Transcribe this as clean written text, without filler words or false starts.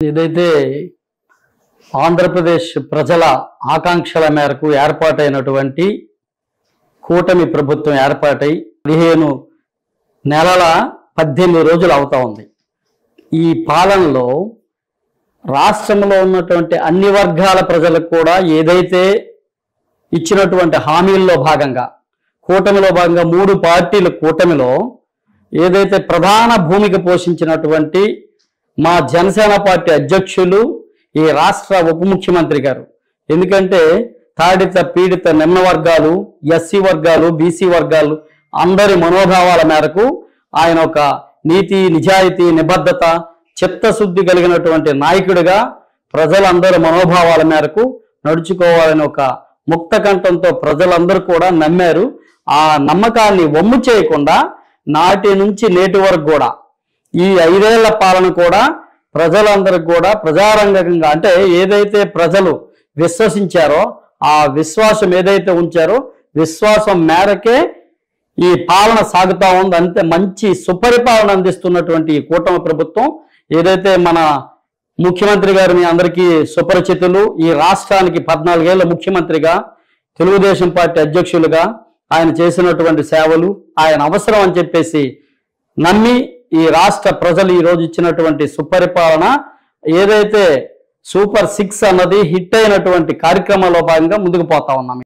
ఏదైతే ఆంధ్రప్రదేశ్ ప్రజల ఆకాంక్షల మేరకు ఏర్పాటైనటువంటి కూటమి ప్రభుత్వం ఏర్పాటై 15 నెలల 18 రోజులు అవుతా ఉంది. ఈ పాలనలో రాష్ట్రంలో ఉన్నటువంటి అన్ని వర్గాల ప్రజలకు కూడా ఏదైతే ఇచ్చినటువంటి హామీల్లో భాగంగా కూటమిలో భాగంగా 3 పార్టీల కూటమిలో ఏదైతే ప్రధాన భూమిక పోషించినటువంటి మా జనసేన పార్టీ అధ్యక్షులు ఈ రాష్ట్ర ఉప ముఖ్యమంత్రి గారు, ఎందుకంటే తాడిత పీడిత నిమ్న వర్గాలు, ఎస్సీ వర్గాలు, బీసీ వర్గాలు అందరి మనోభావాల మేరకు ఆయన ఒక నీతి, నిజాయితీ, నిబద్ధత, చిత్తశుద్ధి కలిగినటువంటి నాయకుడిగా ప్రజలందరి మనోభావాల మేరకు నడుచుకోవాలని ఒక ముక్త కంఠంతో ప్రజలందరూ కూడా నమ్మారు. ఆ నమ్మకాన్ని వమ్ము చేయకుండా నాటి నుంచి నేటి వరకు కూడా ఈ 5 ఏళ్ల పాలన కూడా ప్రజలందరికీ కూడా ప్రజారంగంగా, అంటే ఏదైతే ప్రజలు విశ్వసించారో ఆ విశ్వాసం ఏదైతే ఉంచారో విశ్వాసం మేరకే ఈ పాలన సాగుతా ఉంది. అంతే మంచి సుపరిపాలన అందిస్తున్నటువంటి ఈ కూటమి ప్రభుత్వం ఏదైతే మన ముఖ్యమంత్రి గారిని అందరికీ సుపరిచితులు, ఈ రాష్ట్రానికి 14 ఏళ్ల ముఖ్యమంత్రిగా, తెలుగుదేశం పార్టీ అధ్యక్షులుగా ఆయన చేసినటువంటి సేవలు, ఆయన అవసరం అని చెప్పేసి నమ్మి ఈ రాష్ట్ర ప్రజలు ఈరోజు ఇచ్చినటువంటి సుపరిపాలన ఏదైతే సూపర్ 6 అన్నది హిట్ అయినటువంటి కార్యక్రమంలో భాగంగా ముందుకు పోతా ఉన్నాం.